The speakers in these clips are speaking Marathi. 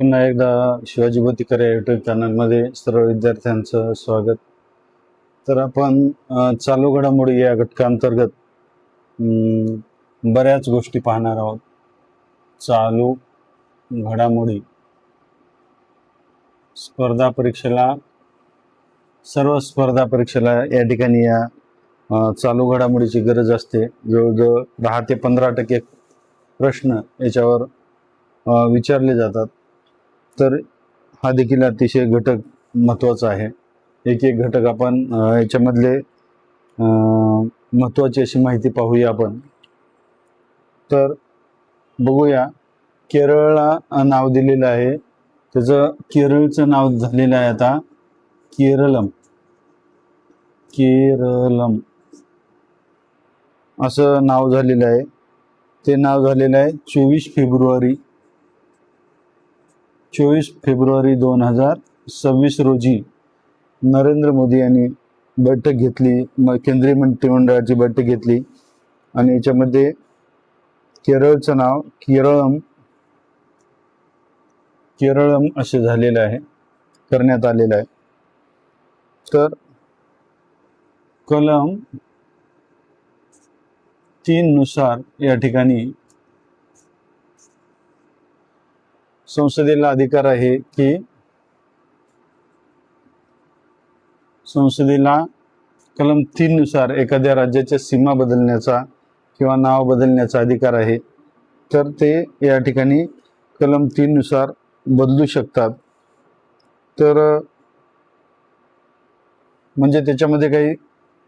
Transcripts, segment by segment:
पुन्हा एकदा शिवाजी भोतीकर या युट्यूब चॅनलमध्ये सर्व विद्यार्थ्यांचं स्वागत. तर आपण चालू घडामोडी या घटकांतर्गत बऱ्याच गोष्टी पाहणार आहोत. चालू घडामोडी सर्व स्पर्धा परीक्षेला या ठिकाणी या चालू घडामोडीची गरज असते. जवळजवळ 10 ते 15% प्रश्न याच्यावर विचारले जातात. तर हा देखील अतिशय घटक महत्त्वाचा आहे. एक एक घटक आपण याच्यामधले महत्त्वाची अशी माहिती पाहूया आपण. तर बघूया, केरळला नाव दिलेलं आहे. त्याचं केरळचं नाव झालेलं आहे आता केरळम असं नाव झालेलं आहे. ते नाव झालेलं आहे 24 फेब्रुवारी 2026 रोजी नरेंद्र मोदी यांनी बैठक घेतली, केंद्रीय मंत्रिमंडळाची बैठक घेतली आणि याच्यामध्ये केरळचं नाव केरळम असे झालेलं आहे, करण्यात आलेलं आहे. तर कलम 3 नुसार या ठिकाणी संसदेला अधिकार आहे की संसदेला कलम 3 नुसार एखाद्या राज्याच्या सीमा बदलण्याचा किंवा नाव बदलण्याचा अधिकार आहे. तर ते या ठिकाणी कलम 3 नुसार बदलू शकतात. तर म्हणजे त्याच्यामध्ये काही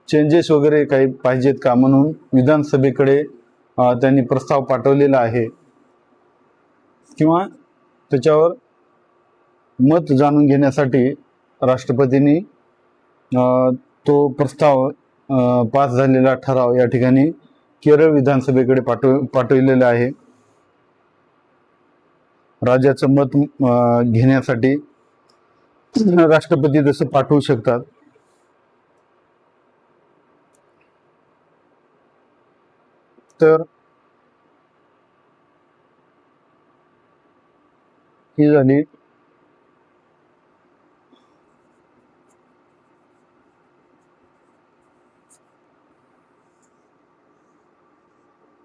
चेंजेस वगैरे काही पाहिजेत का म्हणून विधानसभेकडे त्यांनी प्रस्ताव पाठवलेला आहे, किंवा त्याच्यावर मत जाणून घेण्यासाठी राष्ट्रपतींनी तो प्रस्ताव पास झालेला ठराव या ठिकाणी केरळ विधानसभेकडे पाठवलेला आहे. राज्याचं मत घेण्यासाठी राष्ट्रपती तसं पाठवू शकतात. तर ही झाली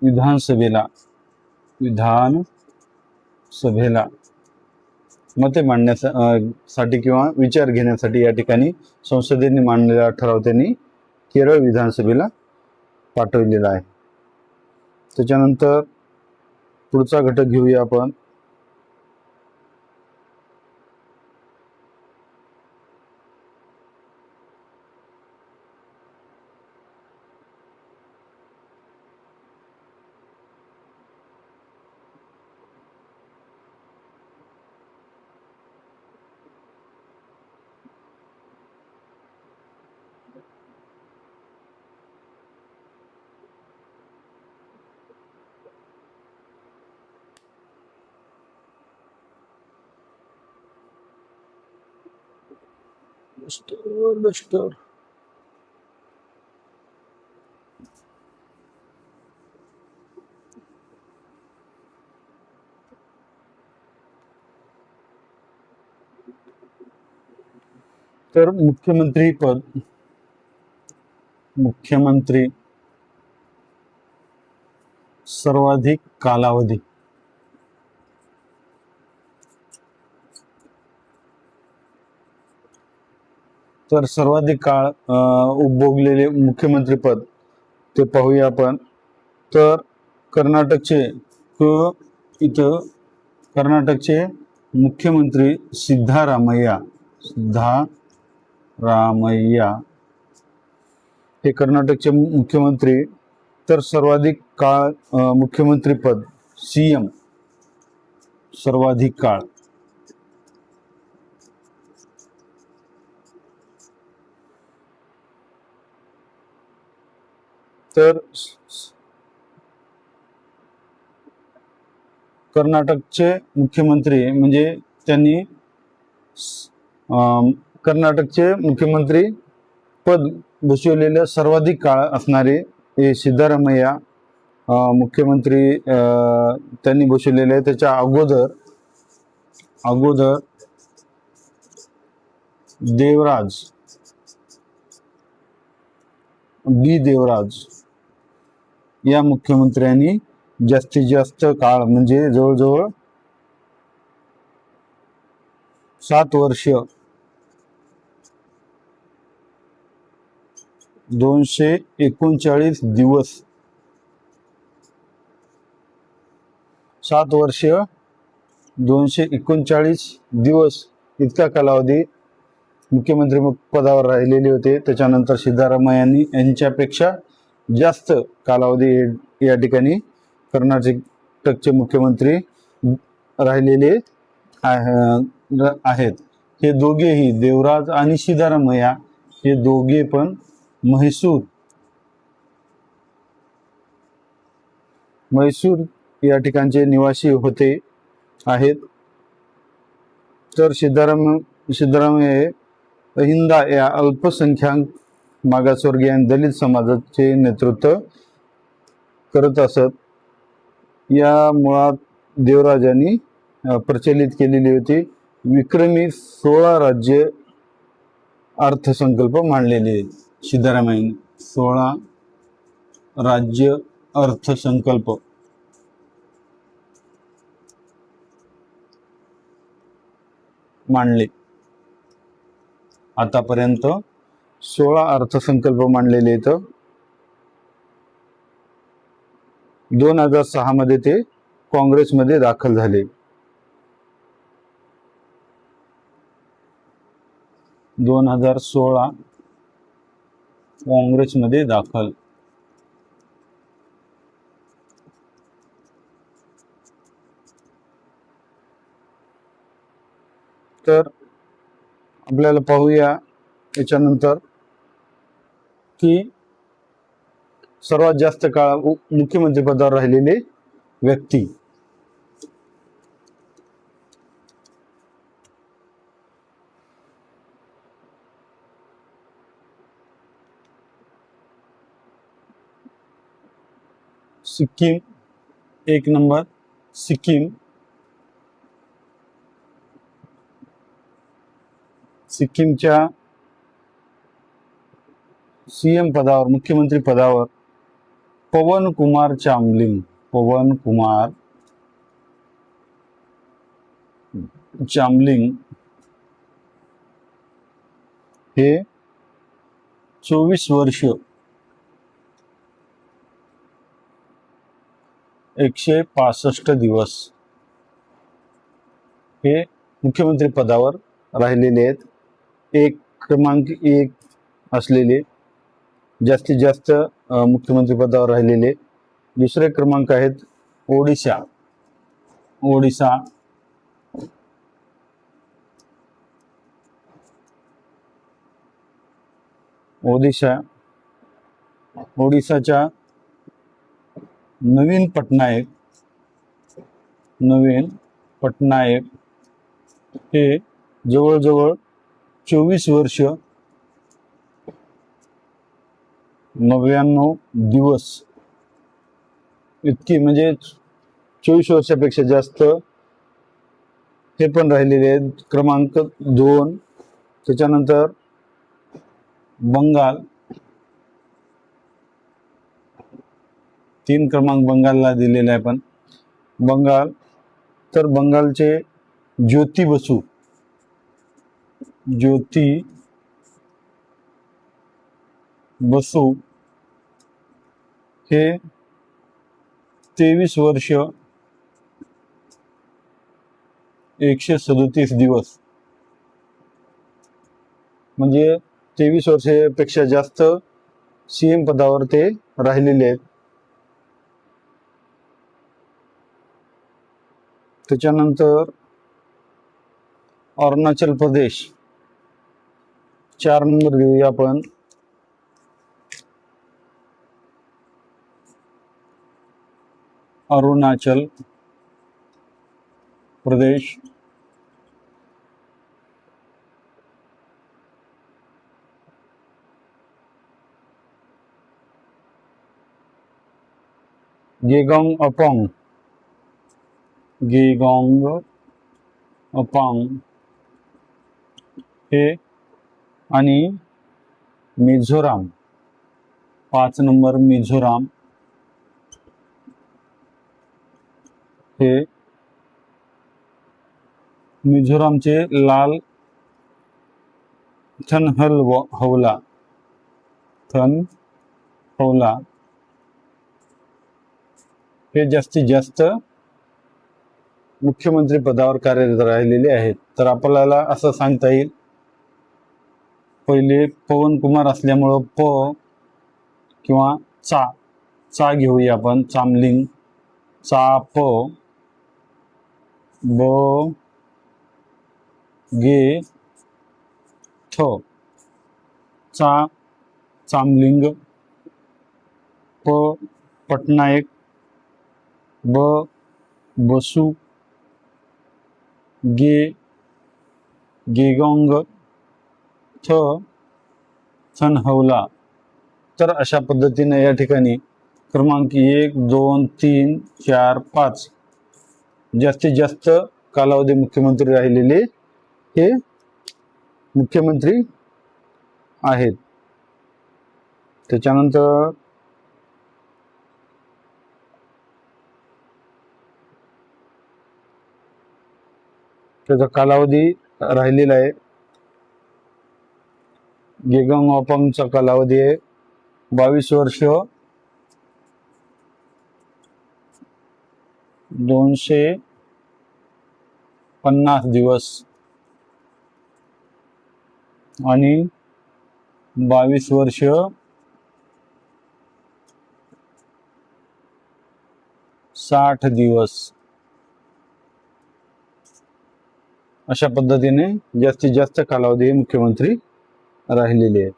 विधानसभेला मते मांडण्यासाठी किंवा विचार घेण्यासाठी या ठिकाणी संसदेने मांडलेला ठराव त्यांनी केरळ विधानसभेला पाठवलेला आहे. त्याच्यानंतर पुढचा घटक घेऊया आपण. तर मुख्यमंत्री सर्वाधिक कालावधी. तर सर्वाधिक काळ उपभोगलेले मुख्यमंत्री पद ते पाहूया आपण. तर कर्नाटकचे मुख्यमंत्री सिद्धारामय्या हे कर्नाटकचे मुख्यमंत्री. तर सर्वाधिक काळ मुख्यमंत्री पद सीएम, सर्वाधिक काळ. तर कर्नाटकचे मुख्यमंत्री म्हणजे त्यांनी कर्नाटकचे मुख्यमंत्री पद भूषवलेले सर्वाधिक काळ असणारे हे सिद्धारामय्या मुख्यमंत्री त्यांनी भूषवलेले. त्याच्या अगोदर अगोदर देवराज बी देवराज या मुख्यमंत्र्यांनी जास्तीत जास्त काळ म्हणजे जवळजवळ 7 वर्ष 239 दिवस 7 वर्ष 239 दिवस इतका कालावधी मुख्यमंत्री पदावर राहिलेले होते. त्याच्यानंतर सिद्धरामय्यांनी यांच्यापेक्षा जास्त कालावधी या ठिकाणी कर्नाटकचे मुख्यमंत्री राहिलेले आहेत. हे दोघेही देवराज आणि सिद्धरामय्या हे दोघे पण म्हैसूर या ठिकाणचे निवासी होते आहेत. तर सिद्धरामय्या हे अहिंदा या अल्पसंख्याक मागासवर्गीय आणि दलित समाजाचे नेतृत्व करत असत. या मुळात देवराजांनी प्रचलित केलेली होती विक्रमी 16 राज्य अर्थसंकल्प मांडलेले. सिद्धरामय्यांनी 16 राज्य अर्थसंकल्प मांडले. आतापर्यंत 16 अर्थसंकल्प मांडलेले आहेत. 2006 मध्ये ते काँग्रेसमध्ये दाखल झाले. 2016 काँग्रेसमध्ये दाखल. तर आपल्याला पाहूया याच्यानंतर की सर्वात जास्त काळ मुख्यमंत्री पदावर राहिलेले व्यक्ती. सिक्कीम 1 नंबर. सिक्कीमच्या सीएम पदावर मुख्यमंत्री पदावर पवन कुमार चामलिंग हे 24 वर्ष 165 दिवस हे मुख्यमंत्री पदावर राहिलेले आहेत. क्रमांक 1 असलेले जास्तीत जास्त मुख्यमंत्री पदावर राहिलेले. दुसरे क्रमांक आहेत ओडिशा. ओडिशाच्या नवीन पटनायक हे जवळजवळ 24 वर्ष 99 दिवस इतकी म्हणजे 24 वर्षापेक्षा जास्त हे पण राहिलेले आहेत. क्रमांक 2. त्याच्यानंतर बंगाल 3 क्रमांक बंगालला दिलेला आहे. पण बंगालचे ज्योती बसू हे 23 वर्ष 137 दिवस म्हणजे 23 वर्षापेक्षा जास्त सीएम पदावर ते राहिलेले आहेत. त्याच्यानंतर अरुणाचल प्रदेश 4 नंबर घेऊया आपण. अरुणाचल प्रदेश गेगोंग अपांग हे आणि मिझोराम 5 नंबर मिझोराम हे मिझोरामचे लाल थनहौला हे जास्तीत जास्त मुख्यमंत्री पदावर कार्यरत राहिलेले आहेत. तर आपल्याला असं सांगता येईल, पहिले पवन कुमार असल्यामुळं प किंवा चा घेऊया आपण. चामलिंग चा प ब गे थ चामलिंग, प पटनायक, बसू, गेगोंग, थनहौला. तर अशा पद्धतीने या ठिकाणी क्रमांक 1, 2, 3, 4, 5 जास्तीत जास्त कालावधी मुख्यमंत्री राहिलेले हे मुख्यमंत्री आहेत. त्याच्यानंतर त्याचा कालावधी राहिलेला आहे. गेगोंग अपांगचा कालावधी आहे 22 वर्ष 250 दिवस आणि 22 वर्ष 60 दिवस. अशा पद्धतीने जास्तीत जास्त कालावधी मुख्यमंत्री राहिलेले आहेत.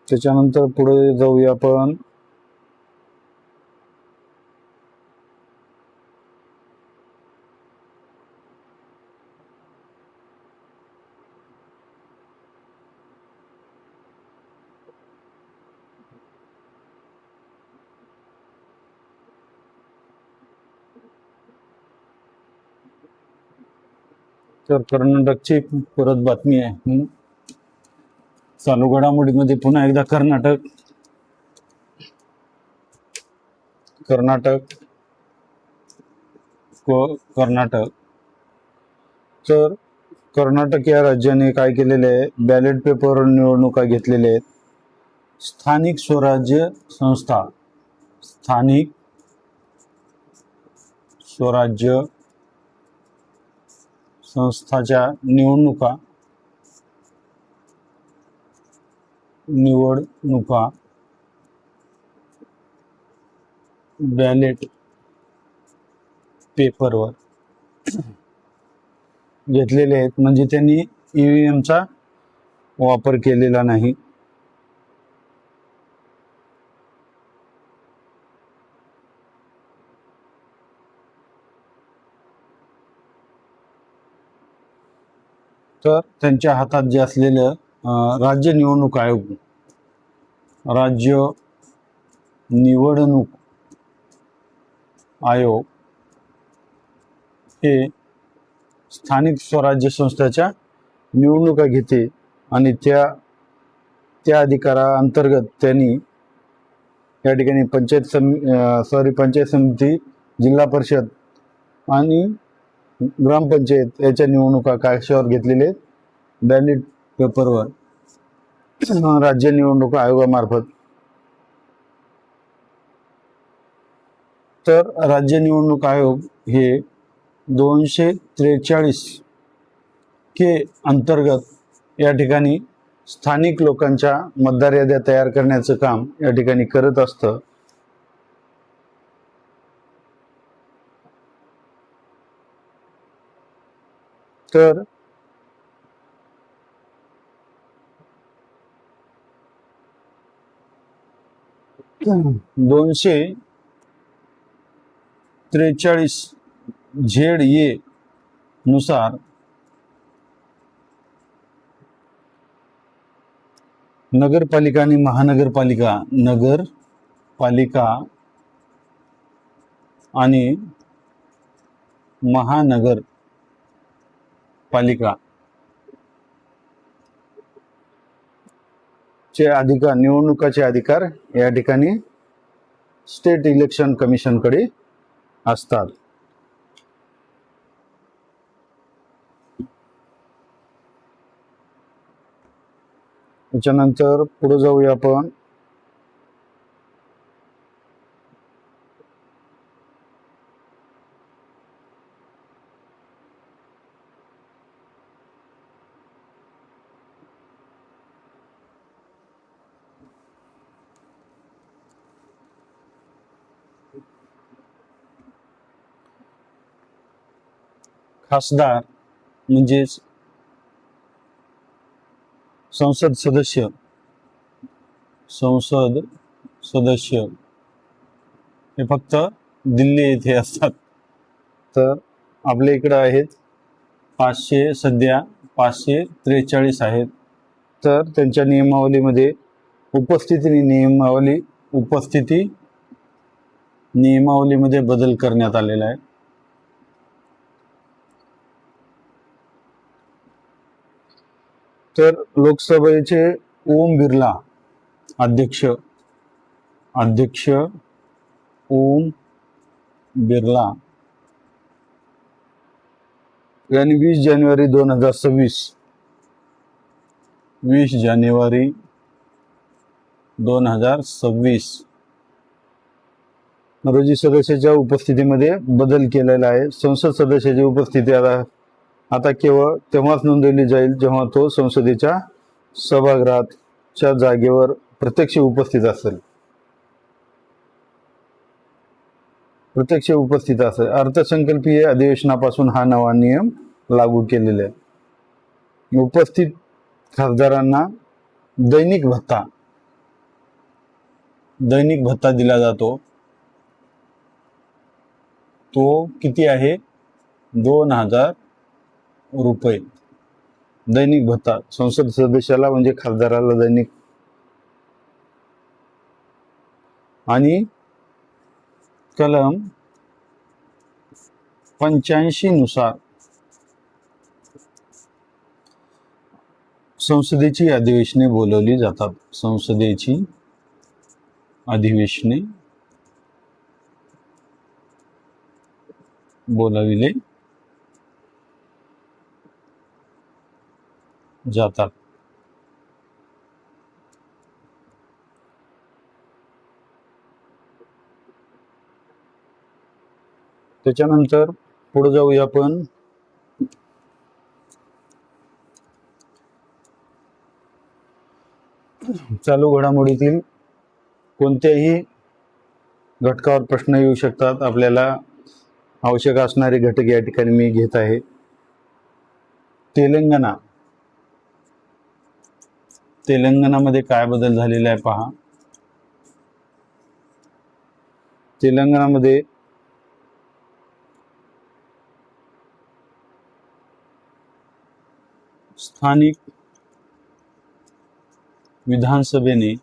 त्याच्यानंतर पुढे जाऊया आपण. तर कर्नाटकची परत बातमी आहे. चालू घडामोडीमध्ये पुन्हा एकदा कर्नाटक तर कर्नाटक या राज्याने काय केलेले आहे, बॅलेट पेपर निवडणुका घेतलेल्या आहेत. स्थानिक स्वराज्य संस्थाच्या निवडणुका बॅलेट पेपरवर घेतलेले आहेत. म्हणजे त्यांनी ईव्हीएमचा वापर केलेला नाही. तर त्यांच्या हातात जे असलेलं राज्य निवडणूक आयोग हे स्थानिक स्वराज्य संस्थाच्या निवडणुका घेते आणि त्या अधिकाराअंतर्गत त्यांनी या ठिकाणी पंचायत समिती, जिल्हा परिषद आणि ग्रामपंचायत याच्या निवडणुका कशावर घेतलेले, बॅलेट पेपरवर, राज्य निवडणूक आयोगामार्फत. तर राज्य निवडणूक आयोग हे 243 के अंतर्गत या ठिकाणी स्थानिक लोकांच्या मतदार याद्या तयार करण्याचं काम या ठिकाणी करत असतं. तर दोनशे 43 ZA नुसार नगरपालिका आणि महानगरपालिका आणि महानगर पालिका चे अधिकार, निवडणुकाचे अधिकार या ठिकाणी स्टेट इलेक्शन कमिशन कडे असतात. त्याच्यानंतर पुढे जाऊया आपण. खासदार म्हणजेच संसद सदस्य हे फक्त दिल्ली येथे असतात. तर आपल्या इकडे आहेत 500, सध्या 543 आहेत. तर त्यांच्या नियमावलीमध्ये उपस्थिती नियमावलीमध्ये बदल करण्यात आलेला आहे. तर लोकसभेचे ओम बिर्ला अध्यक्ष ओम बिर्ला यांनी 20 जानेवारी 2026 रोजी सदस्याच्या उपस्थितीमध्ये बदल केलेला आहे. संसद सदस्याची उपस्थिती आता केवळ तेव्हाच नोंदवली जाईल जेव्हा तो संसदेच्या सभागृहाच्या जागेवर प्रत्यक्ष उपस्थित असेल. अर्थसंकल्पीय अधिवेशनापासून हा नवा नियम लागू केलेला आहे. उपस्थित खासदारांना दैनिक भत्ता दिला जातो. तो किती आहे? 2000 रुपये दैनिक भत्ता संसद सदस्याला म्हणजे खासदाराला दैनिक. आणि कलम 85 नुसार संसदेची अधिवेशने बोलवली जातात. बोलाविले जातात. त्याच्यानंतर पुढे जाऊया आपण. चालू घडामोडीतील कोणत्याही घटकावर प्रश्न येऊ शकतात. आपल्याला आवश्यक असणारे घटक या ठिकाणी मी घेत आहे. तेलंगणामध्ये काय बदल झालेला आहे पहा. तेलंगणामध्ये स्थानिक विधानसभेने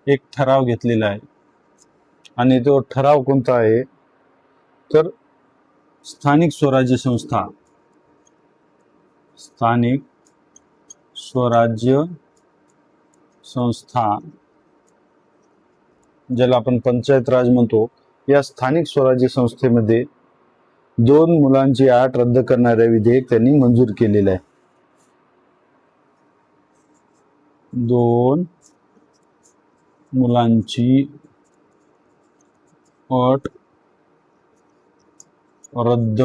एक ठराव घेतलेला आहे. आणि तो ठराव कोणता आहे? तर स्थानिक स्वराज्य संस्था ज्याला आपण पंचायत राज म्हणतो, या स्थानिक स्वराज्य संस्थेमध्ये 2 मुलांची अट रद्द करणारे विधेयक त्यांनी मंजूर केलेले आहे. 2 मुलांची अट रद्द,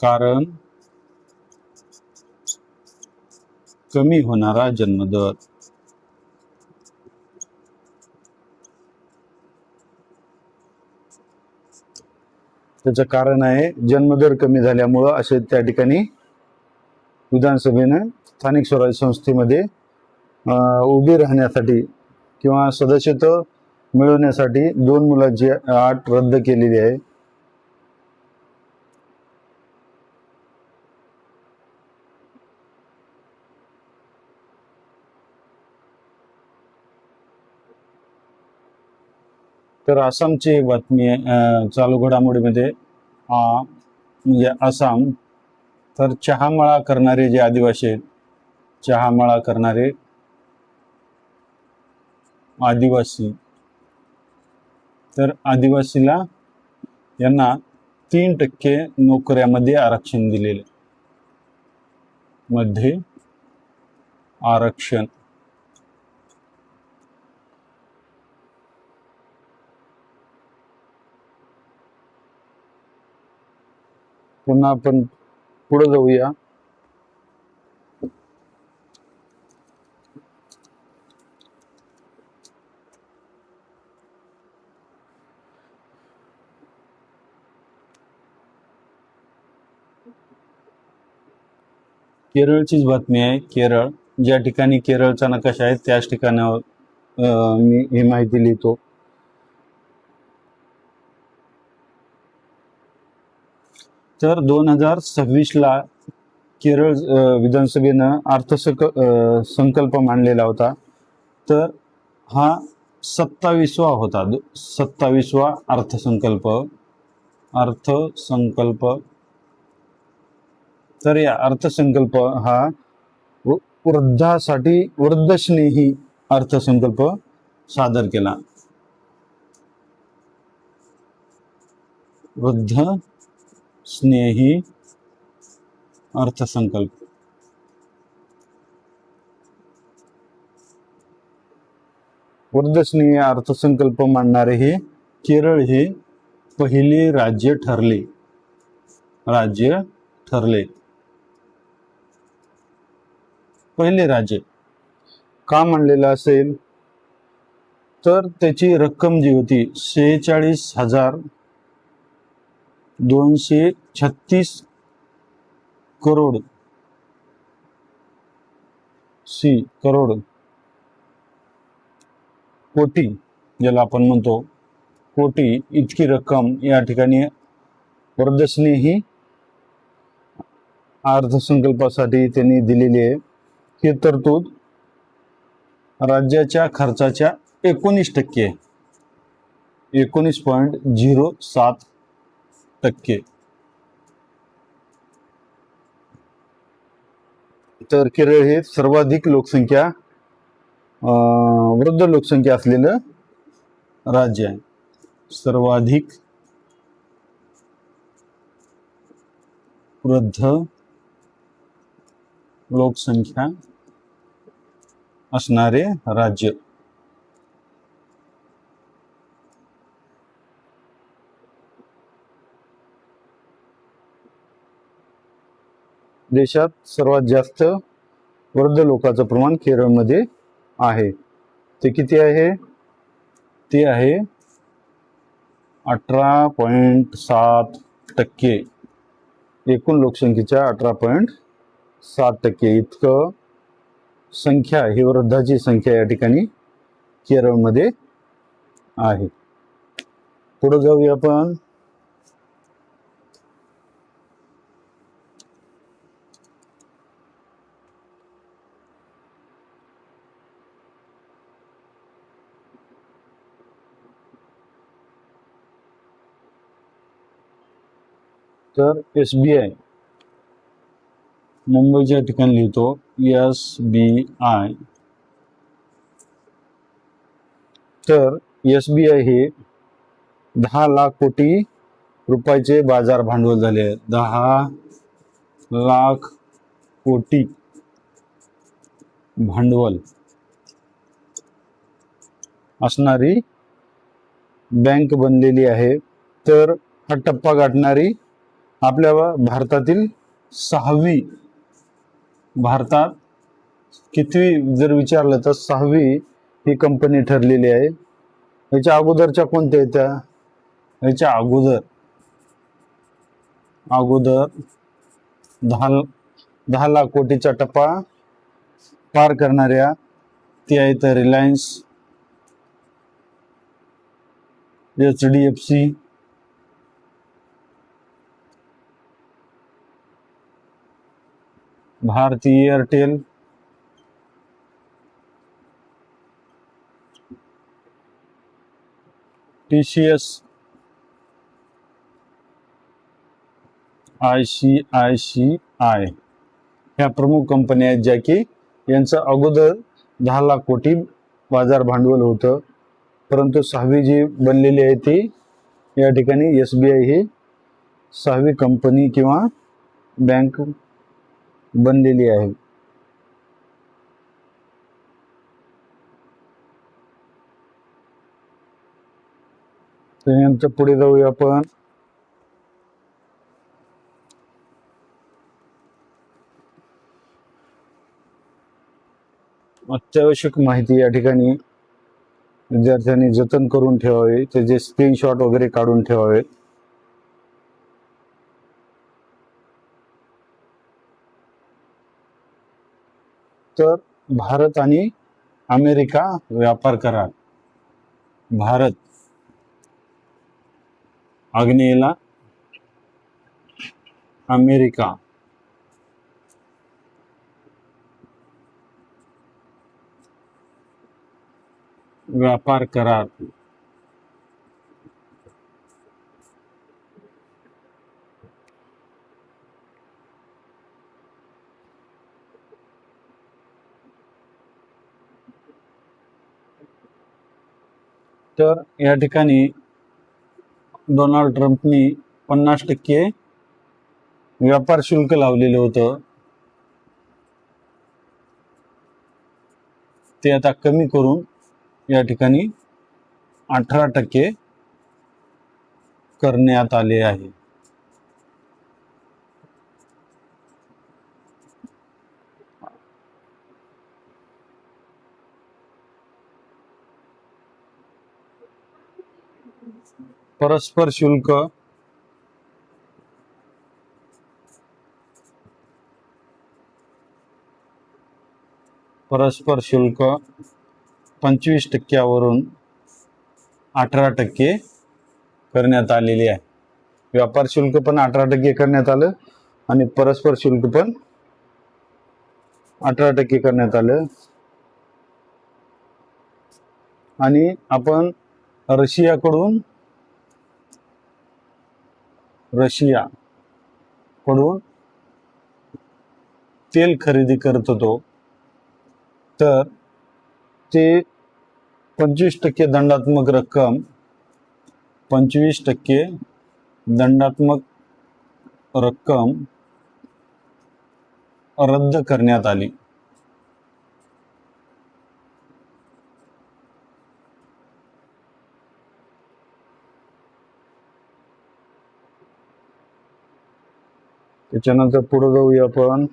कारण कमी होणारा जन्मदर. त्याचं कारण आहे जन्मदर कमी झाल्यामुळं असे त्या ठिकाणी विधानसभेनं स्थानिक स्वराज्य संस्थेमध्ये उभी राहण्यासाठी किंवा सदस्यत्व मिळवण्यासाठी 2 मुलांची अट रद्द केलेली आहे. तर आसामची एक बातमी आहे चालू घडामोडीमध्ये. म्हणजे आसाम, तर चहामळा करणारे जे आदिवासी आहेत, चहामळा करणारे आदिवासी, तर आदिवासीला यांना 3% नोकऱ्यामध्ये आरक्षण दिलेले, मध्ये आरक्षण. पुन्हा आपण पुढे जाऊया. केरळचीच बातमी आहे. केरळ, ज्या ठिकाणी केरळचा नकाशा आहे त्याच ठिकाणावर मी ही माहिती लिहितो. तर 2026ला केरळ विधानसभेनं संकल्प मांडलेला होता. तर हा 27वा होता, 27वा अर्थसंकल्प. तर या अर्थसंकल्प हा वृद्धासाठी वृद्धस्नेही अर्थसंकल्प सादर केला. वृद्ध स्नेही अर्थसंकल्प. वृद्धस्नेही अर्थसंकल्प मांडणारे हे केरळ हे पहिले राज्य ठरले. पहिले राज्य का मांडलेलं असेल, तर त्याची रक्कम जी होती 46,236 करोड कोटी, ज्याला आपण म्हणतो कोटी, इतकी रक्कम या ठिकाणी वृद्धस्नेही अर्थसंकल्पासाठी त्यांनी दिलेली आहे. ही तरतूद राज्याच्या खर्चाच्या 19%, 19.07%. तर केरळ हे सर्वाधिक वृद्ध लोकसंख्या असलेलं राज्य आहे. सर्वाधिक वृद्ध लोकसंख्या असणारे राज्य. देशात सर्वात जास्त वृद्ध लोकांचं प्रमाण केरळमध्ये आहे. ते किती आहे? ते आहे 18.7%. एकूण लोकसंख्येच्या 18.7% इतकं संख्या, ही वृद्धाची संख्या या ठिकाणी केरळमध्ये आहे. पुढे जाऊया आपण. तर SBI, मुंबईच्या ठिकाणी लिहितो SBI. तर SBI हे 10 लाख कोटी रुपयाचे बाजार भांडवल झाले. 10 लाख कोटी भांडवल असणारी बँक बनलेली आहे. तर हा टप्पा गाठणारी आपल्या भारतातील 6वी, भारतात कितवी जर विचारलं तर 6वी ही कंपनी ठरलेली आहे. याच्या अगोदरच्या कोणत्या येत्या? याच्या अगोदर 10 लाख कोटीचा टप्पा पार करणाऱ्या ते आहेत Reliance, HDFC, Bharti Airtel, TCS, ICICI ह्या प्रमुख कंपन्या आहेत ज्या की यांचं अगोदर 10 लाख कोटी बाजार भांडवल होतं, परंतु 6वी जी बनलेली आहे ती या ठिकाणी SBI ही 6वी कंपनी किंवा बँक बनलेली आहे. त्यानंतर पुढे जाऊया आपण. अत्यावश्यक माहिती या ठिकाणी विद्यार्थ्यांनी जतन करून ठेवावे, त्याचे स्क्रीनशॉट वगैरे काढून ठेवावे. तर भारत आणि अमेरिका व्यापार करार. भारत आग्नेयेला अमेरिका व्यापार करार. तर या ठिकाणी डोनाल्ड ट्रम्पनी 50% व्यापार शुल्क लावलेलं होतं, ते आता कमी करून या ठिकाणी 18% करण्यात आले आहे. परस्पर शुल्क परस्पर शुल्क 25% 18% करण्यात आलेले आहे. व्यापार शुल्क पण 18% करण्यात आलं आणि परस्पर शुल्क पण 18% करण्यात आलं. आणि आपण रशियाकडून तेल खरेदी करत होतो, तर ते 25% दंडात्मक रक्कम 25% दंडात्मक रक्कम रद्द करण्यात आली. त्याच्यानंतर पुढे जाऊया आपण.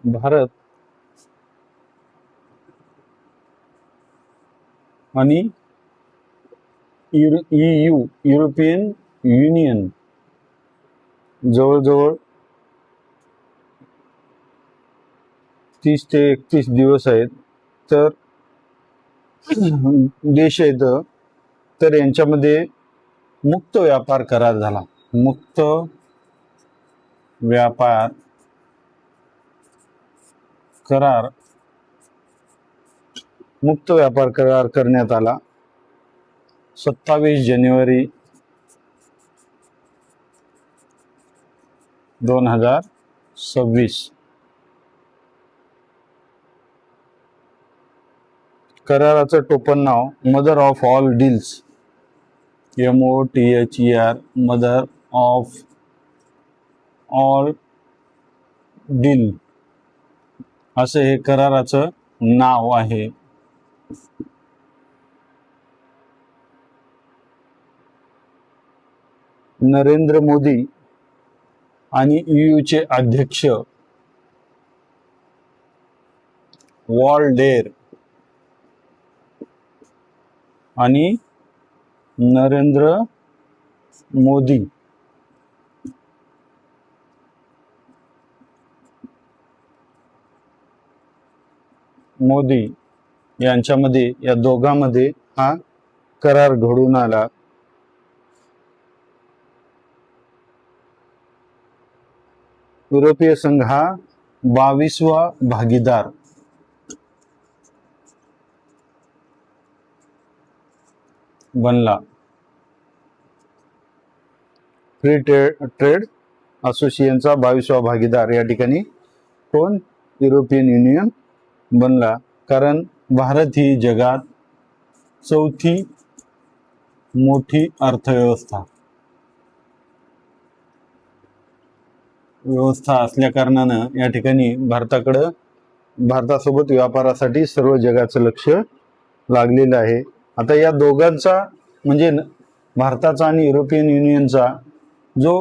भारत आणि युरोपियन युनियन जवळजवळ 30 ते 31 दिवस आहेत, तर देश आहेत, तर यांच्यामध्ये मुक्त व्यापार करार झाला. मुक्त व्यापार करार करण्यात आला 27 जानेवारी 2026. कराराचं टोपण नाव mother of all deals, MOTHER, mother of all deal असं हे कराराचं नाव आहे. नरेंद्र मोदी आणि EUचे अध्यक्ष वॉल्डेर आणि नरेंद्र मोदी मोदी यांच्यामध्ये, या दोघांमध्ये हा करार घडून आला. युरोपीय संघ हा 22वा भागीदार बनला. फ्री ट्रेड असोसिएशनचा 22वा भागीदार या ठिकाणी कोण? युरोपियन युनियन बनला. कारण भारत ही जगात चौथी मोठी अर्थव्यवस्था असल्या कारणानं या ठिकाणी भारतासोबत व्यापारासाठी सर्व जगाचं लक्ष लागलेलं आहे. आता या दोघांचा म्हणजे भारताचा आणि युरोपियन युनियनचा जो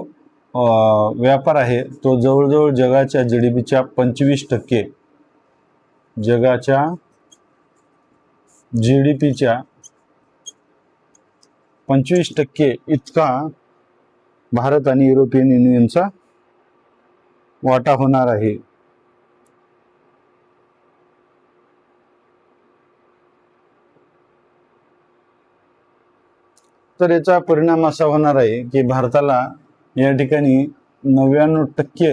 व्यापार आहे तो जवळजवळ जगाच्या GDPच्या 25%, जगाच्या GDPच्या 25% इतका भारत आणि युरोपियन युनियनचा वाटा होणार आहे. तर याचा परिणाम असा होणार आहे की भारताला या ठिकाणी 99%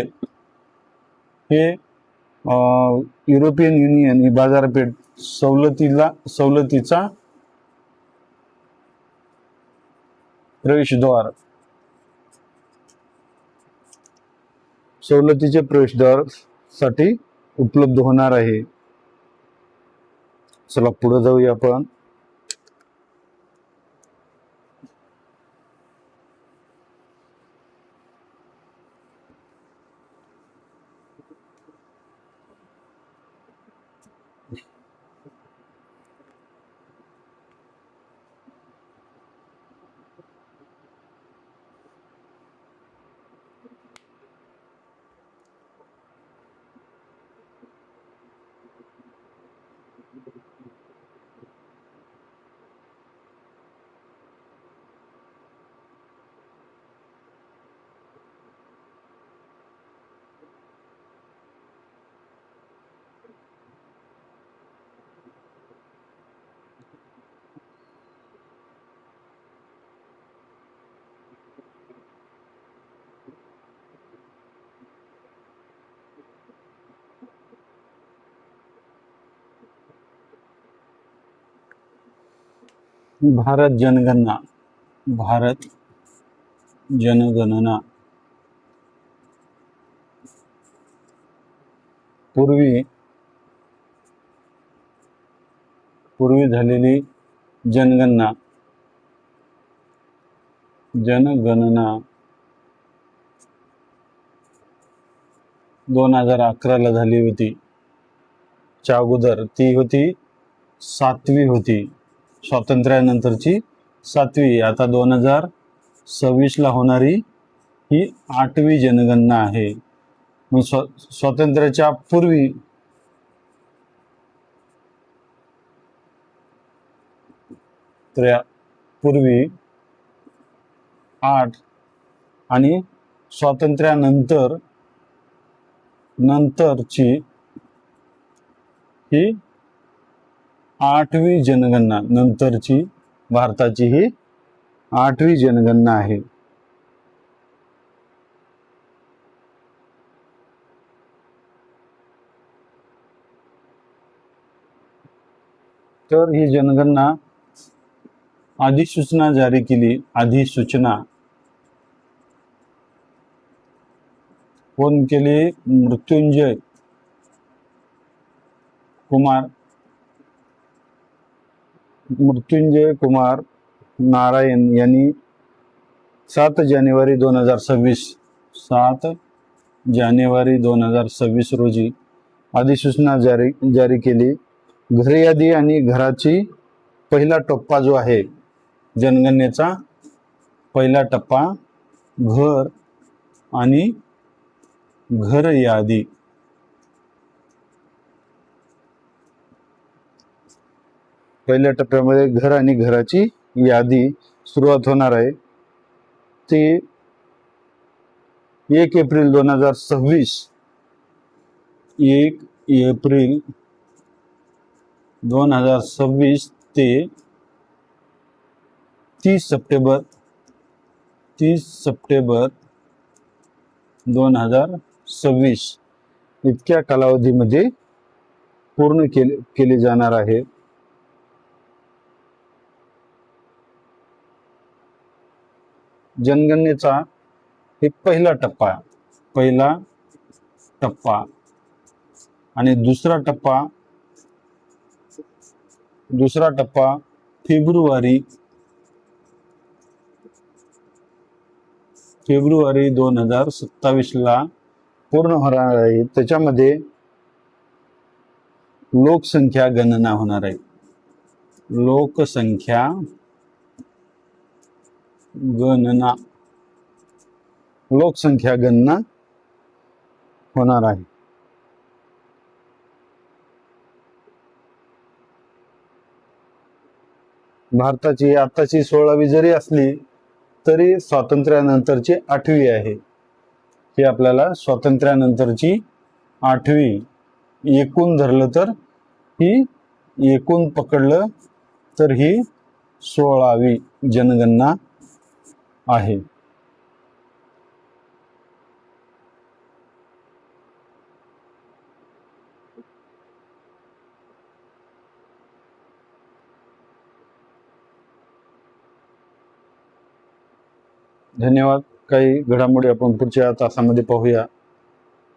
हे युरोपियन युनियन ही बाजारपेठ सवलतीचा प्रवेशद्वार, सवलतीचे प्रवेशद्वार साठी उपलब्ध होणार आहे. चला पुढे जाऊया आपण. भारत जनगणना पूर्वी झालेली जनगणना 2011ला झाली होती. च्या अगोदर ती होती 7वी होती, स्वातंत्र्यानंतरची 7वी. आता 2026ला होणारी ही 8वी जनगणना आहे. स्वातंत्र्याच्या पूर्वी पूर्वी 8 आणि नंतरची ही 8वी जनगणना, नंतरची भारताची ही 8वी जनगणना आहे. तर ही जनगणना अधिसूचना जारी केली. अधिसूचना कोण केली? मृत्युंजय कुमार नारायण यांनी 7 जानेवारी 2026 रोजी अधिसूचना जारी केली. घरयादी आणि घराची पहिला टप्पा जो आहे जनगणनेचा, पहिला टप्पा घर आणि घर यादी, पहिल्या टप्प्यामध्ये घर आणि घराची यादी सुरुवात होणार आहे. ते 1 एप्रिल 2026 2026 ते 30 सप्टेंबर 2026 इतक्या कालावधीमध्ये पूर्ण केले जाणार आहे. जनगणनेचा एक पहिला टप्पा आणि दुसरा टप्पा फेब्रुवारी 2027 ला पूर्ण होणार आहे. त्याच्यामध्ये लोकसंख्या गणना होणार आहे. लोकसंख्या गणना होणार आहे. भारताची आताची 16वी जरी असली तरी स्वातंत्र्यानंतरची 8वी आहे. ही आपल्याला स्वातंत्र्यानंतरची 8वी एकूण धरलं तर ही एकूण पकडलं तर ही 16वी जनगणना आहे. धन्यवाद. काही घडामोडी आपण पुढच्या तासामध्ये पाहूया.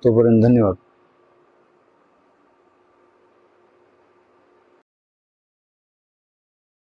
तोपर्यंत धन्यवाद.